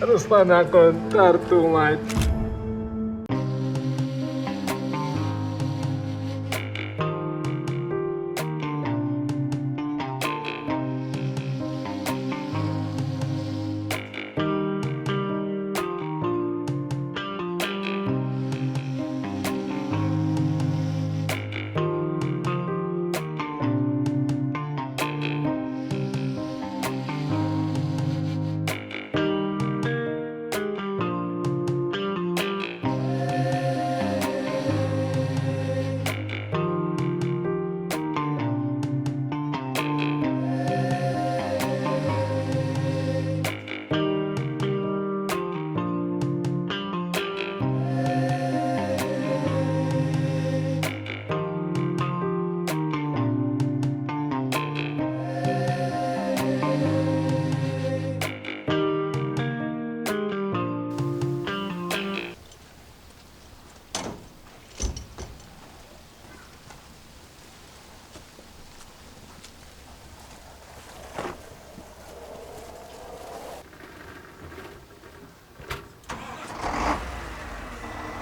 Руслан акын тартуулайт.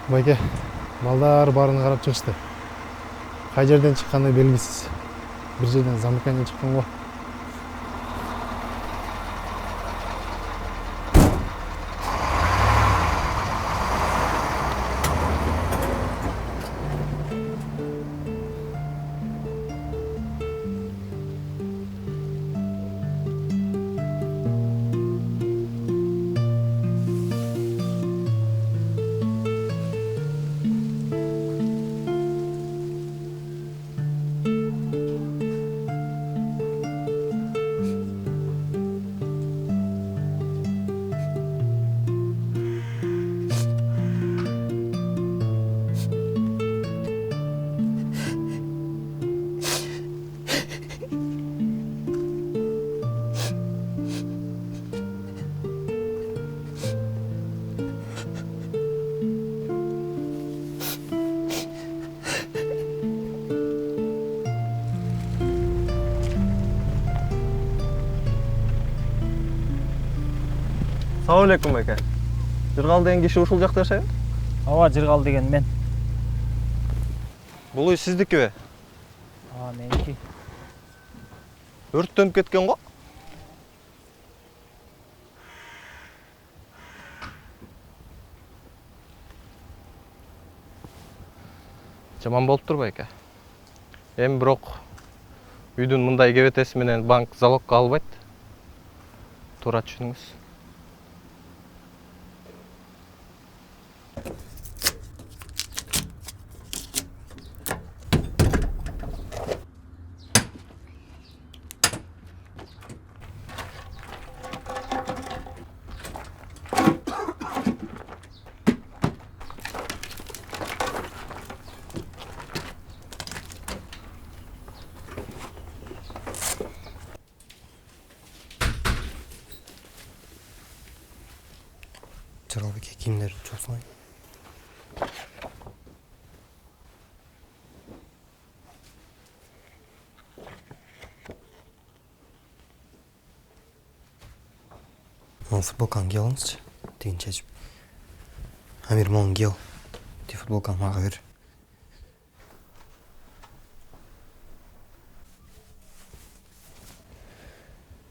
Байке, балдар барын қарап чыгышты. Кай жерден чыкканы белгисиз. Бир жерден замыкание чыккан го. Салам алейкум байке. Жыргал деген киши ушул жакта жашайбы? Ооба, Жыргал деген мен. Бул үй сиздикиби? Меники. Өрттөнүп кеткен го? Жаман болуп турбайбы эке? Эми бирок үйдүн мындай кебетеси менен банк залогко албайт. Туура түшүнүңүз. Жыргалбек кийимдер чоосуңай. Футболканы киіп алыңызчы. Тегін чечіп. Амир, моны киіп ал. Ти футболканы мага бер.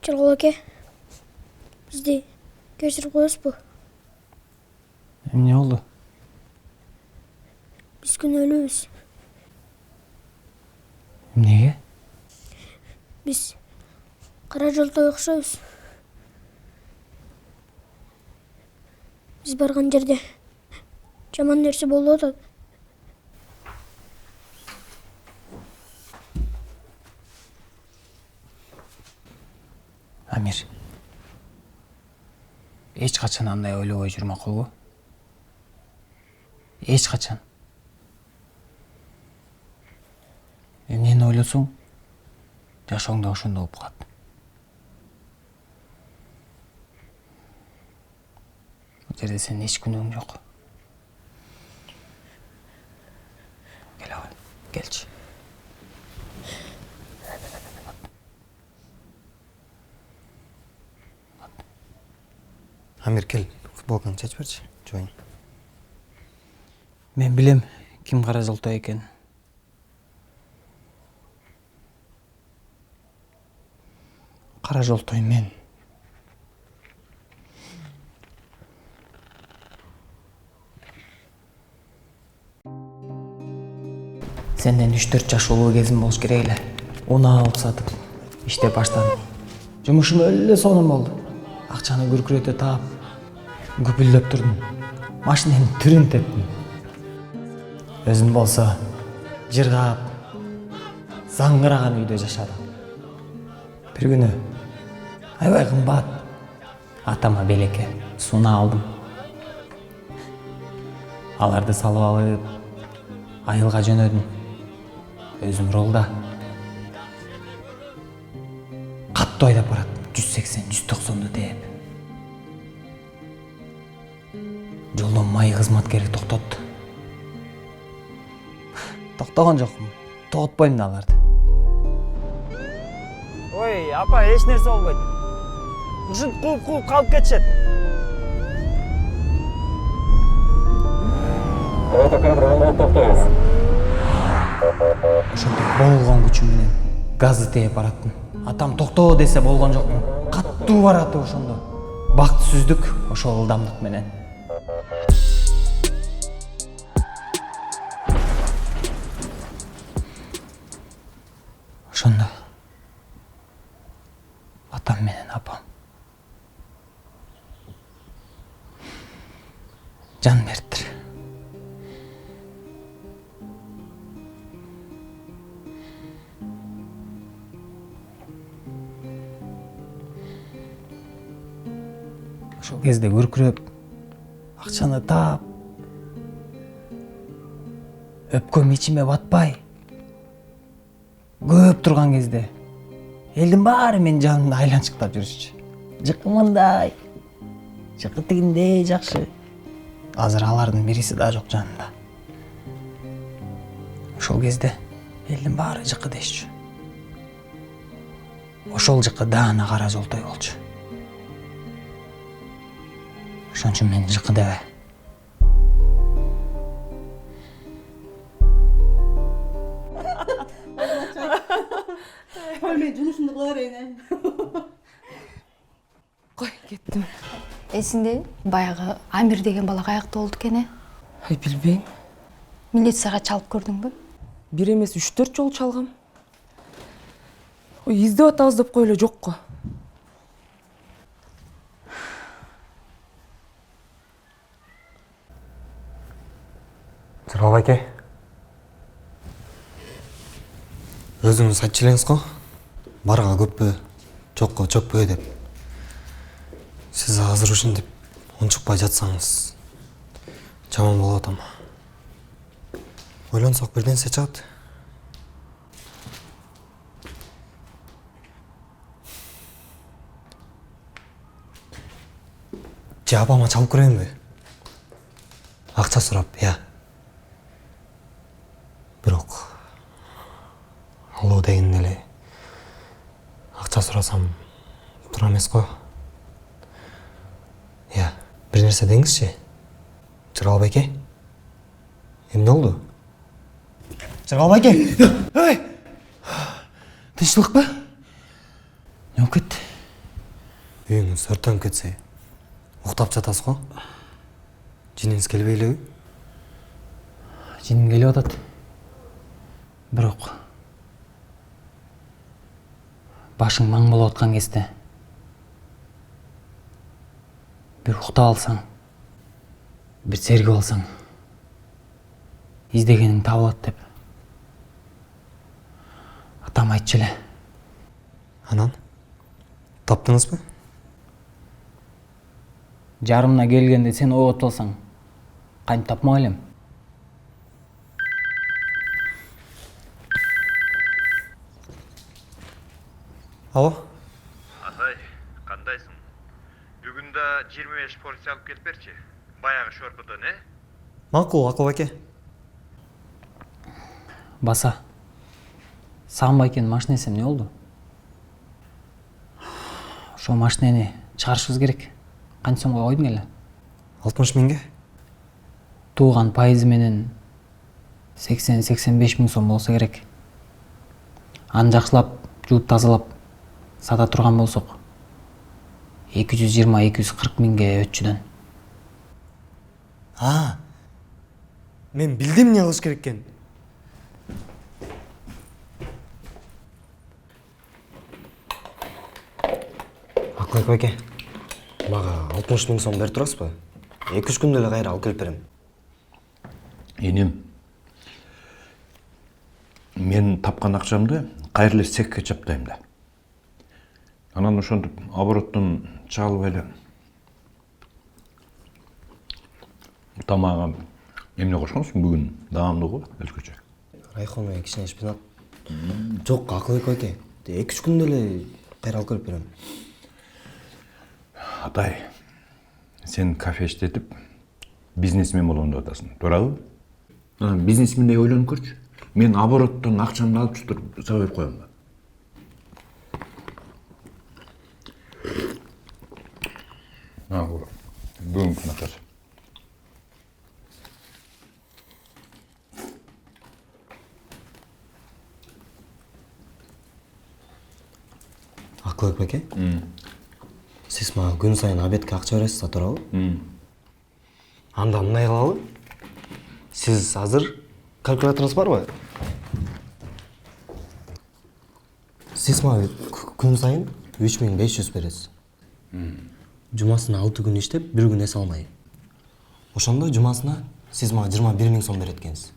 Жыргал аке, бизди кечирип коесузбу? Эмне болду? Биз күнөөлүүбүз. Эмнеге? Биз кара жолтой окшойбуз. Биз барган жерде жаман нерсе болуп атат. Амир. Эч качан андай ойлобой жүр макулбу? Эч качан. Эмнени ойлосоң, жашооң да ошондой болуп калат. Бул жерде сенин эч күнөөң жок. Кел ага, келчи. Амир, кел. футболкаңды чечип берчи, жуайын. Мен билем ким кара жолтой экенин. Кара жолтой мен. Сенден 3-4 жаш улуу кезим болуш керек эле. Уна алып сатып, иштеп баштадым. Жумушум эле сонун болду. Акчаны күркүрөтө таап, күпүлдөп турдум. Машинанын түрүн тептим. Өзүм болсо жыргап, заңгыраган үйдө жашадым. Бир күнү аябай кымбат атама белекке сууна алдым. Аларды салып алып, айылга жөнөдүм. Өзүм ролда. Каттуу айдап барат, 180-190 деп. Жолдон май кызматкери токтотту. Токтогон жокмун, тоготпойм да аларды. Ой, апа, эч нерсе болбойт. Ушинтип кууп калып кетишет. Ошентип болгон күчүм менен газды тээп бараттым. Атам токтоо десе болгон жокмун. Каттуу бараты ошондо. Бакыт сүздүк ошол ылдамдык менен. Ошондо атам менен апам жан бериптир. Ошол кезде күркүрөп, акчаны таап, өпкөм ичиме батпай, көп турган кезде элдин баары менин жанымда айланчыктап жүрүшчү. Жыкы мындай, жыкы тигиндей жакшы. Азыр алардын бириси да жок жанымда. Ошол кезде элдин баары жыкы дешчү. Ошол жыкы даана кара жолтой болчу. Ошон үчүн мен жыкы дебе. Мен жумушумду кыла берейин. Кой, кеттим. Эсиңдеби? Баягы Амир деген бала каякта болду экен? Ай, билбейм. Милицияга чалып көрдүңбү? Бир эмес 3-4 жолу чалгам. Ой, издеп атабыз деп коеле жокко. Жыргал аке. Өзүңүз айтчу элеңиз го. Барга көппү, жокко чөппү деп. Сиз азыр ушинтип унчукпай жатсаңыз жаман болуп атам. Ойлонсок бир нерсе чыгат. Же апама чалып көрөйүнбү? Акча сурап, я. Бирок алуу деген эле акча сурасам туура эмес го. Я, бир нерсе деңизчи. Жыргал байке. Эмне болду? Жыргал байке. Ой! Тынчтыкпы? Не болуп кетти? Үйүңүз өрттөнүп кетсе, уктап жатасыз го? Жиниңиз келбей элеби? Жиним келип атат. Бирок башың маң болуп аткан кезде бир уктап алсаң, бир сергип алсаң, издегениң табылат деп атам айтчу эле. Анан таптыңызбы? Жарымына келгенде сен ойготуп алсаң, кантип тапмак элем? Алло? Атай, кандайсың? Бүгүн да 25 полиция алып келип берчи. Баягы шорпудон, Макул, Акыл аке. Баса. Сагын байкенин машинеси эмне болду? Ошол машинени чыгарышыбыз керек. Канча сомго койдуң эле? 60 миңге? Тууган пайызы менен 80-85 миң сом болсо керек. Аны жакшылап, жууп тазалап сата турган болсок 220-240 миңге өтчүдөн. Мен билдим не кылыш керек экен. Акылбек байке, мага 60 миң сом берип турасызбы? 2-3 күндө эле кайра алып келип берем. Енем, мен тапқан ақшамды қайырлы секке чаптайм да. Анан ошентип обороттон чалып эле тамагым эмне кошконсуң бүгүн даамдуу го өзгөчө. Райхон менен кичине шпинат. Жок, Акылбек байке, 2-3 күндө эле кайра алып келип берем. Атай, сен кафе иштетип бизнесмен болом деп атасың, туурабы? Бизнесмендей ойлонуп көрчү. Мен обороттон акчамды алып туруп сабап коем да. Бүгүнкү начар. Акылбек байке, сиз мага күн сайын обедке акча бересиз, туурабы? Анда мындай кылалы. Сиз азыр калькуляторуңуз барбы? Сиз мага күн сайын 3500 бересиз. Жумасына 6 күн иштеп, 1 күн эс алмай. Ошондо жумасына сиз мага 21 миң сом берет экенсиз.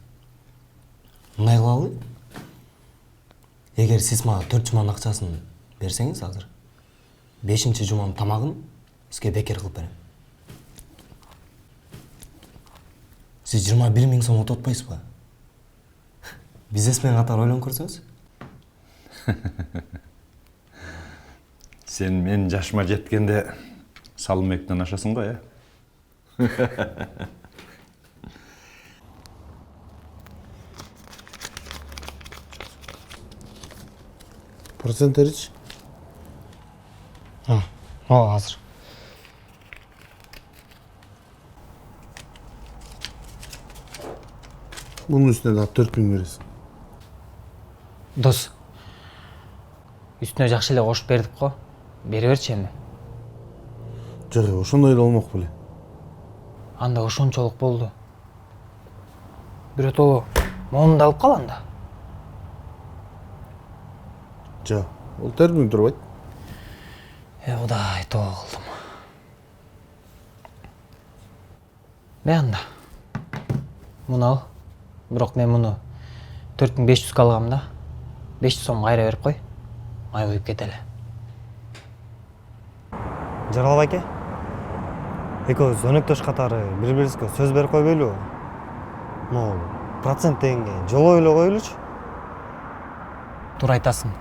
Мындай кылалы. Эгер сиз мага 4 жуманын акчасын берсеңиз азыр, 5-чи жуманын тамагын сизге бекер кылып берем. Сиз 21 миң сом утуп атпайсызбы? Бизнесмен катары ойлонуп көрсөңүз. Сен мен жашыма жеткенде салымбектен ашасың го, Проценттеричи? Азыр. Bunun üstüne daha 4000 verirsin. Дос, үстүнө жакшы эле кошуп бердик го. Бере берчи эми. Жок, ошондой эле болмок беле. Анда ошончолук болду. Биротоло моунду алып кал анда. Жок, ол термин турбайт. Кудай тоо кылдым. Анда. Муну ал. Бирок мен муну 4500 алгам да. 500 сом кайра берип кой. Май куюп кетели. Жарал байке, экөөбүз өнөктөш катары бири-бирибизге сөз берип койбойлубу? Могу процент дегенге жолой эле коелучу. Туура айтасың.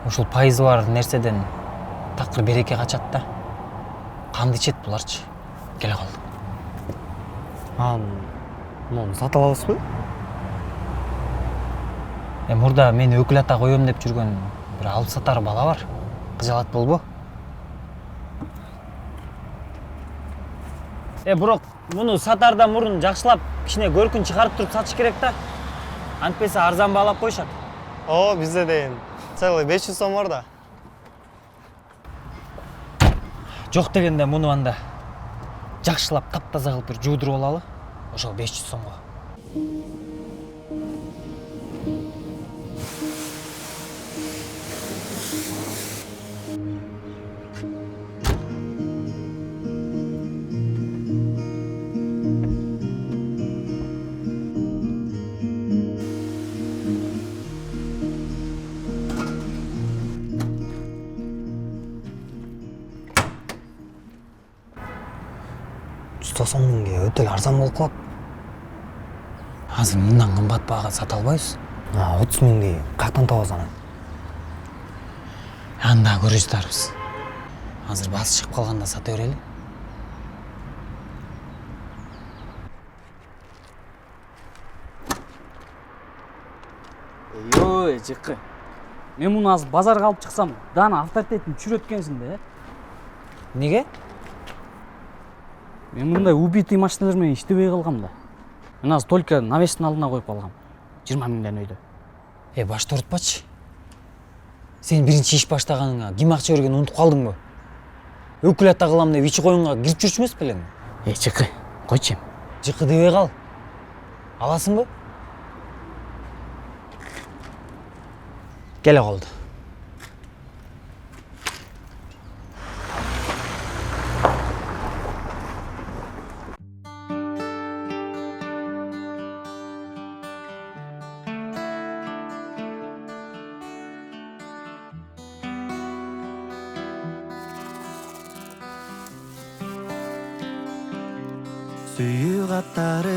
Ушул пайызы бар нерседен такыр береке качат да. Канды ичет буларчы. Келе калдым. Муну сатып алабызбы? Мурда мени өкүл ата коем деп жүргөн бир алып сатар бала бар. Кыжалат болбо? Бирок муну сатардан мурун жакшылап кичине көркүн чыгарып туруп сатыш керек да. Антпесе арзан баалап коюшат. Бизде дейин целый 500 сом бар да. Жок дегенде муну анда жакшылап таптаза кылып бир жуудуруп алалы. Ошол 500 сомго. Тосон миңге өтө эле арзан болуп калат. Азыр мындан кымбат баага сата албайбыз. 30 миңди каяктан табабыз аны? Анда көрүштарбыз. Азыр басы чыгып калганда сата берели. Ой, жыкы. Мен муну азыр базарга алып чыксам, дана авторитетин түшүрөт экенсиң да. Неге? Мен мындай убитый машиналар менен иштебей калгам да. Мен азыр только навестин алдына коюп алгам. 20 миңден өйдө. Башты урутпачы. Сен биринчи иш баштаганыңа ким акча бергенин унутуп калдыңбы? Өкүлатта кылам деп ичи коюнга кирип жүрчү эмес белең? Жыкы, койчу. Жыкы дебей кал. Аласыңбы? Келе калды. Сүйүү каттары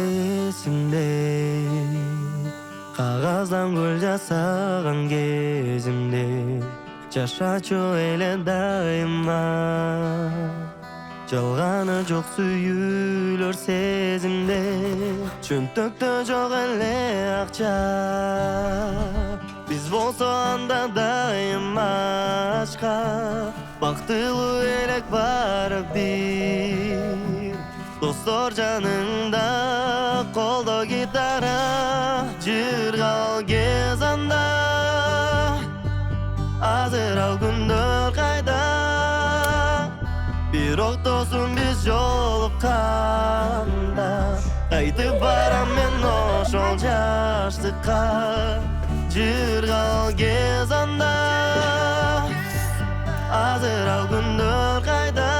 эсимде, кагаздан гүл жасаган кезимде, жашачу эле дайыма. Жалганы жок сүйүүлөр сезимде, чөнтөктө жок эле акча. Биз болсо анда дайыма ачка, бактылуу элек баары бир. Dostlar canında, kolda gitara, jırgal gez anda. Hazır al gündür kayda, bir ok dostum biz jolukanda. Kaytıp baram men oşol jaştıkka, jırgal gez anda. Hazır al gündür kayda,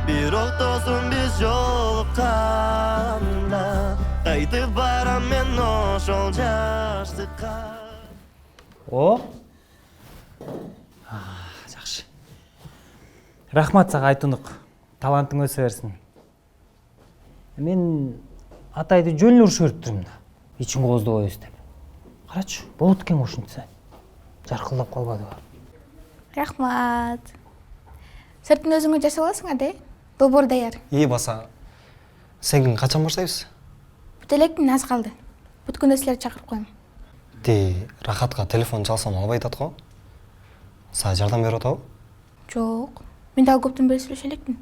bir ok dostum biz jolukanda. Kaytıp baram men oşol jaştıkka. Жакшы. Рахмат сага Айтундук. Талантың өсө берсин. Мен Атайды жөн эле урушуп берип турмун да. Ичиң кооздобойбуз деп. Карачы, болот экен ушунча. Жаркылдап калбадыбы? Рахмат. Сыртын өзүңө жасап аласың да? Долбоор даяр. Баса, сен качан баштайбыз? Бүт электин аз калды. Бүткөн силерди чакырып коем. Рахатка телефон чалсам албайт атко? Сага жардам берип атабы? Жок. Мен дагы көптөн бери сүйлөшө элекмин.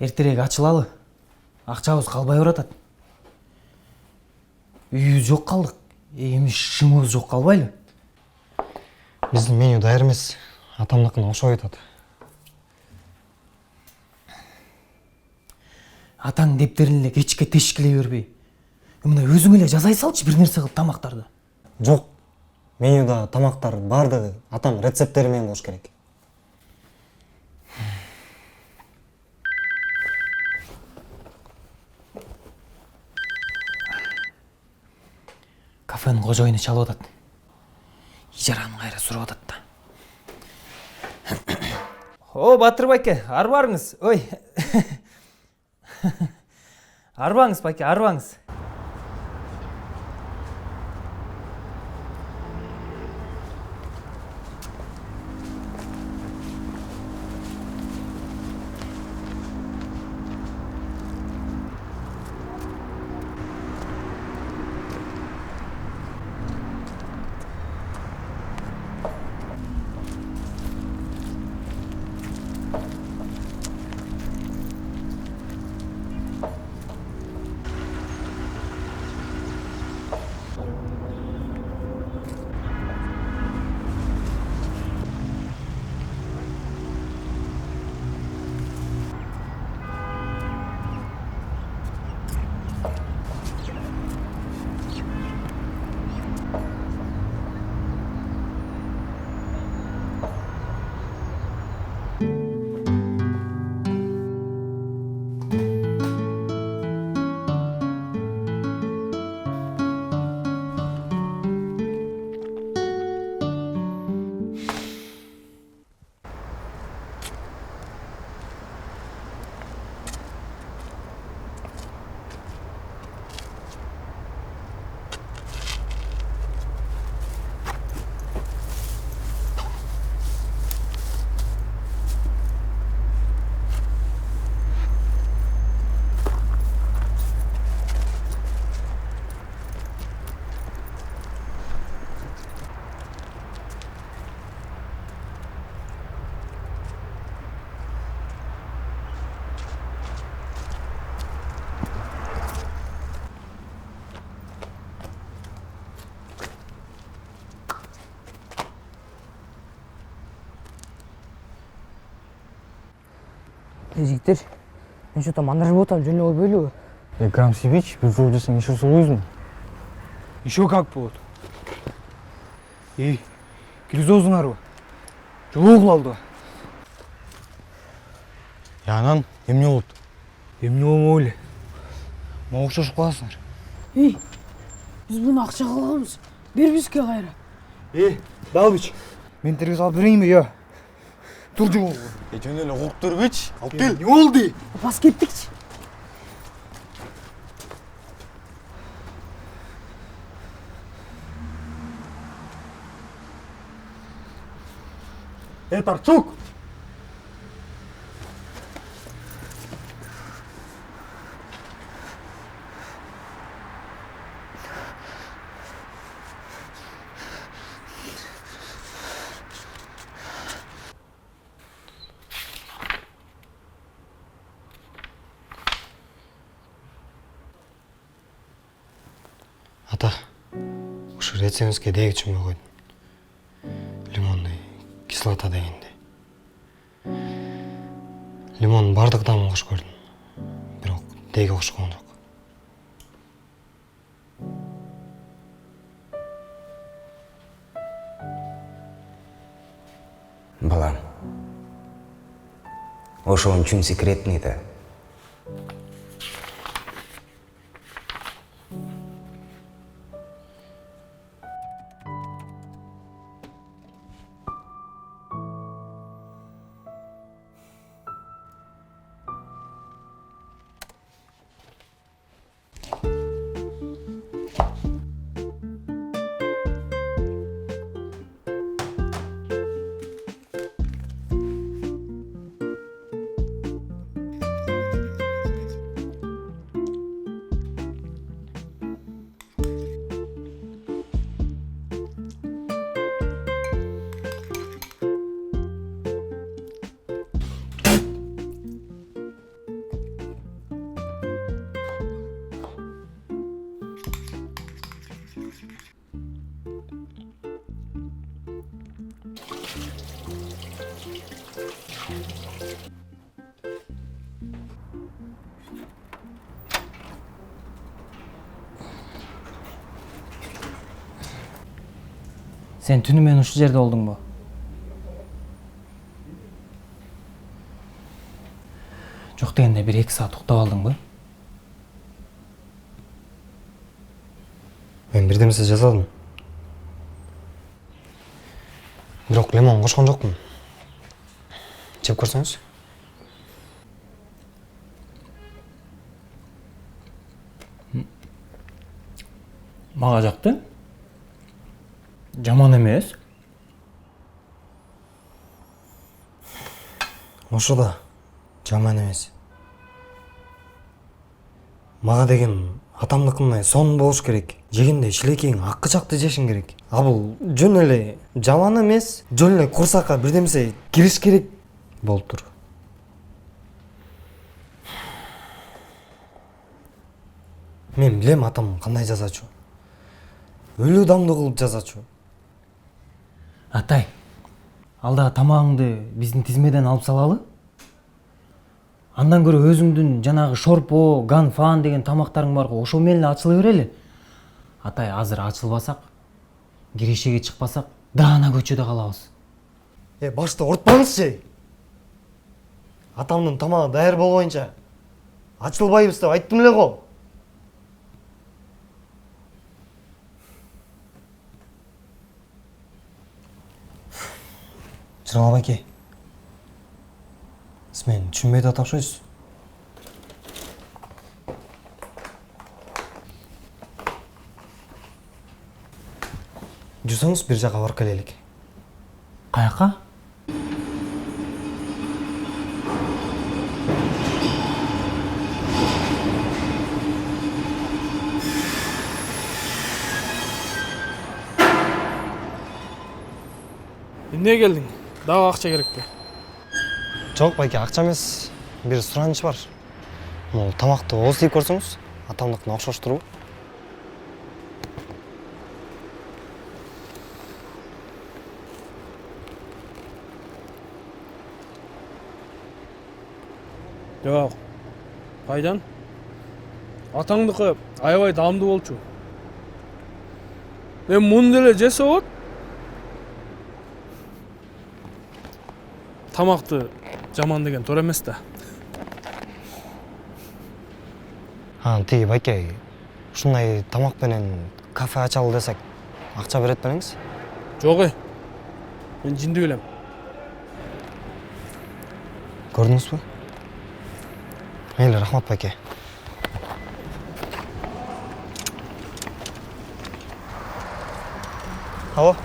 Эртерээк ачылалы. Акчабыз калбай баратат. Үйүбүз жок калдык. Эми шымыбыз жок калбайлы? Биздин меню даяр эмес. Атамдыкына окшоп атат. Атаң дептерин эле кечке тешкилей бербей. Мына өзүң эле жазай салчы бир нерсе кылып тамактарды. Жок. Менюда тамактар бардыгы атам рецепттери менен болуш керек. Кафенин кожоюну чалып атат. Ижараны кайра сурап атат да. О, Батыр байке, арбаңыз. Ой. Арбаңыз байке, арбаңыз. жигиттер, мен что-то мандражып атам, жөн эле болбойлубу? Грамм Сибич, bir жол жасаң еще союзму? Еще как болот? Киргиз оозуңарбы? Жолоо кылалды. Анан эмне болот? Эмне болмок эле. Мага окшошуп каласыңар. Биз буну акчага алганбыз. Бер бизге кайра. Далбич, мен тергез алып берейинби, я? Тур жумол. Жөн эле уруп турбуч, алып кел. Не болду? Бас кеттикчи. Тарчук! Ата, ушу рецептке дегі түшінбей қойдым. Лимонный кислота дегенде. Лимон бардық дамын қош көрдім. Бирок деги окшогон жок. Балам, ошо үчүн секретный да. Sen түнү менен ушул жерде болдуңбу? Жок дегенде 1-2 саат уктап алдыңбы? Мен бирдемесе жасадым. Бирок лимон кошкон жокмун. Жеп көрсөңүз. Мага жакты. Жаман эмес. Ошо да жаман эмес. Мага деген атамдыкындай сон болуш керек. Жегенде шилекейиң акы жакты жешиң керек. А бул жөн эле жаман эмес, жөн эле курсакка бирдемсе кириш керек болуп тур. Мен билем атам кандай жазачу. Өлүү дамды кылып жазачу. Атай, алдагы тамагыңды биздин тизмеден алып салалы. Андан көрө өзүңдүн жанагы шорпо, ган, фаан деген тамактарың бар го, ошо менен эле ачыла берели. Атай, азыр ачылбасак, кирешеге чыкпасак, даана көчөдө калабыз. Башта ортпаңызчы. Атамдын тамагы даяр болбоюнча ачылбайбыз деп айттым эле го. Жыргал байке, сиз мени түшүнбөй атап атышпайсыз. Жүрсөңүз бир жака барып келелик. Каяка? Эмне келдиң? Дагы акча керекпи? Жок байке, акча эмес, бир сураныч бар. Могул тамакты ооз тийип көрсөңүз, атамдыкына окшош турбу? Жок. Кайдан? Атаңдыкы аябай даамдуу болчу. Мен муну деле жесе болот. Тамакты жаман деген туура эмес да. Тиги байке, ушундай тамак менен кафе ачалы десек, акча берет белеңиз? Жок. Мен жинди билем. Көрдүңүзбү? Мейли, рахмат байке. Алло.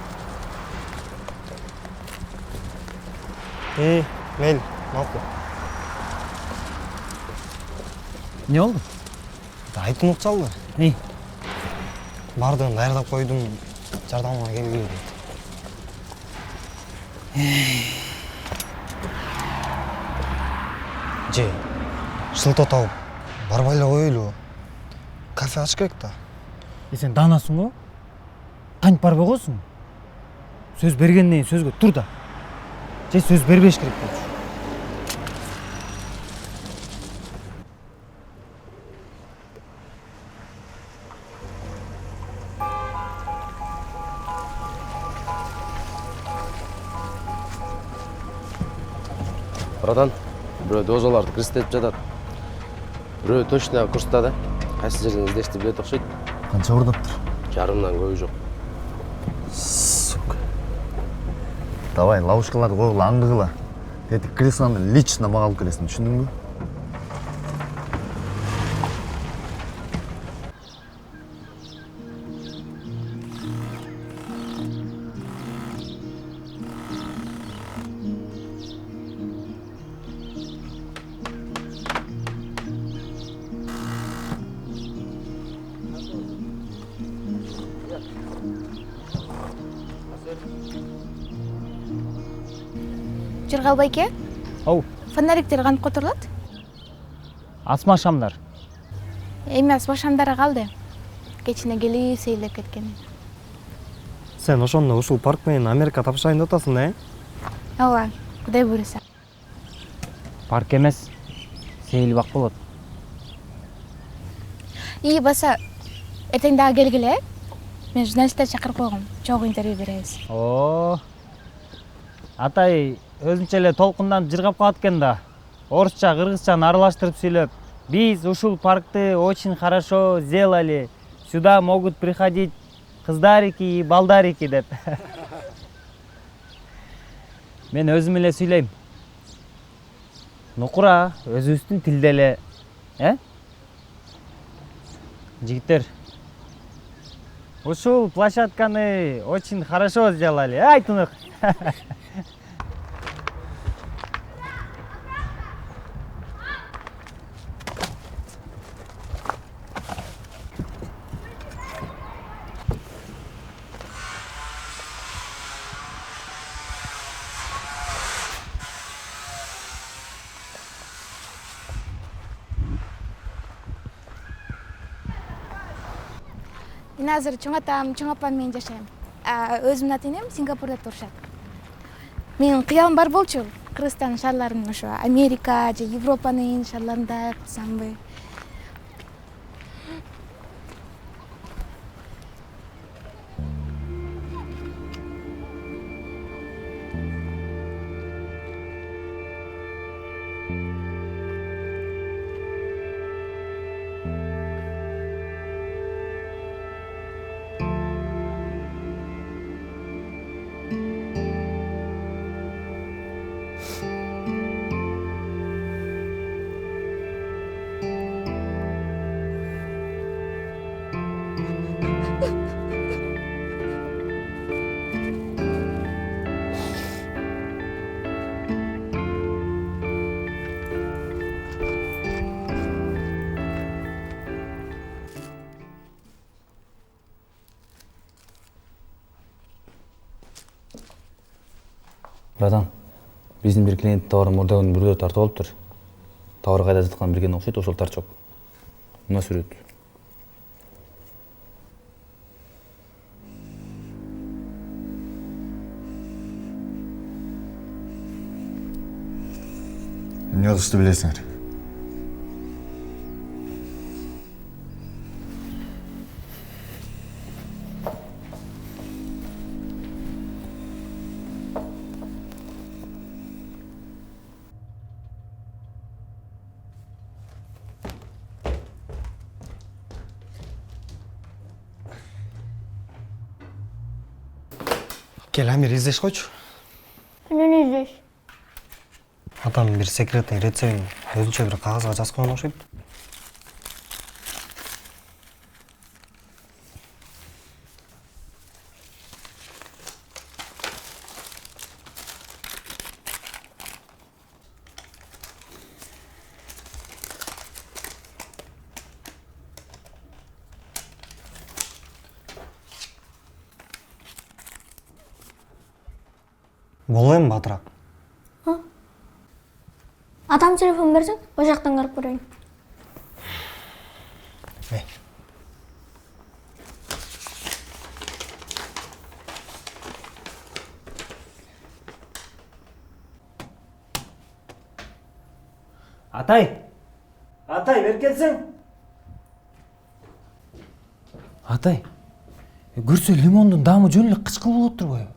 Мейли, макул. Не болду? Айтынып чалды. Бардығын даярдап койдум, жардамыма келгиле дейт. Же, шылтоо тауып, барбай эле коелу. Кафе ачыш керек да. Сен даанасың го? Кантип барбай коесуң? Сөз бергенден кийин сөзгө тур да. Же сөз бербеш керек болчу. Братан, бирөө дозаларды кырстетип жатат. Бирөө точно курста да. Кайсы жерден издешти билет окшойт. Канча урдаптыр? Жарымдан көбү жок. Сука. Давай, ловушкаларды койгула, аңдыгыла. Эти креслоны лично мага алып келесиң, түшүндүңбү? Жыргал байке, Ау, фонариктер кантип которулат? асма шамдар. Эми асма шамдары калды. Кечине келип сейилеп кеткен. Сен ошондо ушул парк менен Америка тапшайын деп атасың да, Ооба, Кудай буйруса. Парк эмес, сейил бак болот. Баса, эртең дагы келгиле. Мен журналисттер чакырып койгом. Чогуу интервью беребиз. Атай өзүнчө эле толкундан жыргап калат экен да. Орусча, кыргызчаны аралаштырып сүйлөп, биз ушул паркты очень хорошо сделали. Сюда могут приходить кыздарики и балдарики деп. Мен өзүм эле сүйлөйм. Нукура, өзүбүздүн тилде эле, Жигиттер, ушул площадканы очень хорошо сделали. Айтынык. Мен азыр чоң атам, чоң апам менен жашайм. Өзүмдүн ата-энем Сингапурда турушат. Менин кыялым бар болчу. Кыргызстан шаарларынын ошо Америка же Европанын шаарларында кылсамбы. Братан, биздин бир клиент товарын мурдагын бүрдө тартып алыптыр. Товар кайда жаткан билген окшойт, ошол тарчок. Мына сүрөт. Эмне кылышты билесиңер? Gel Amir izleş koç. Эмнени издейсиз? Adam bir sekretный рецебин өзүнчө bir кагазга жазып койгон окшойт. Болбойм батыраак. Атам телефон берсең, о жактан карап көрөйүн. Атай! Атай, бер келсең! Атай, көрсө лимондун даамы жөн эле кычкыл болуп турбайбы?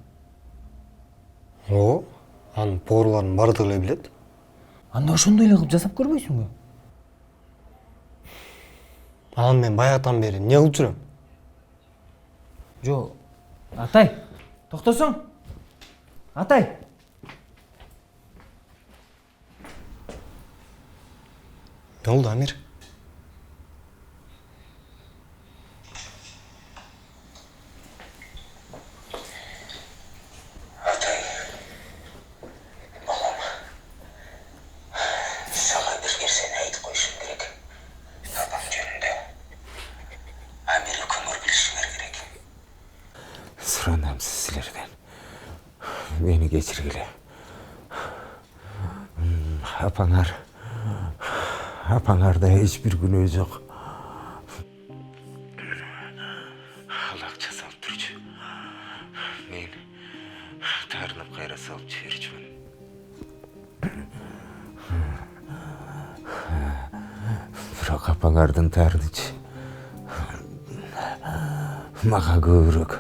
О, анын поварларын бардыгы эле билет. Анда ошондой эле кылып жасап көрбөйсүңбү? Аны мен баягытан бери эмне кылып жүрөм? Жо, Атай, токтосоң? Атай! Ne oldu Amir? Atay, balam, sana bir kerseni aytıp koyuşum gerek. Babam jönünde. Amir'i kömür bilişinger gerek. Sıranam sizlerden. Beni geçirgile. Apanar da hiçbir günü yok. Allahça salып turчу. Men tarınıp kayra salып жиберчүмүn. Бирок апаңардын тарынычы мага көбүрөөк.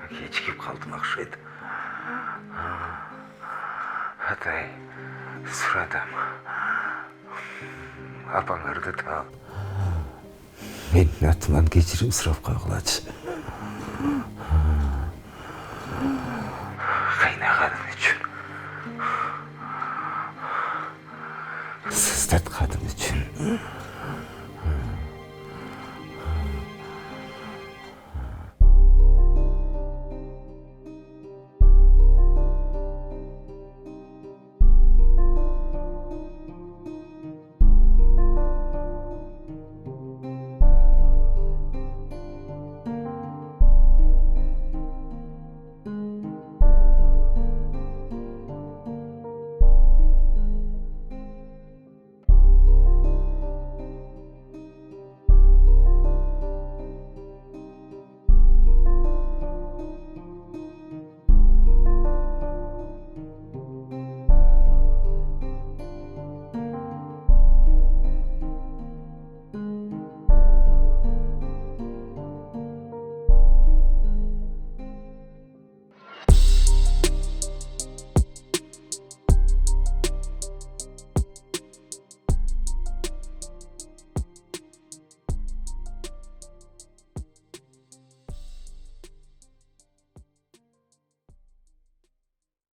Кечигип калдым окшойт. Atay, сұрадым. Апаңарды таап. Менің атыман кешірім сұрап қойғылачы. Қайнағаным үшін. Сыздатқаным үшін.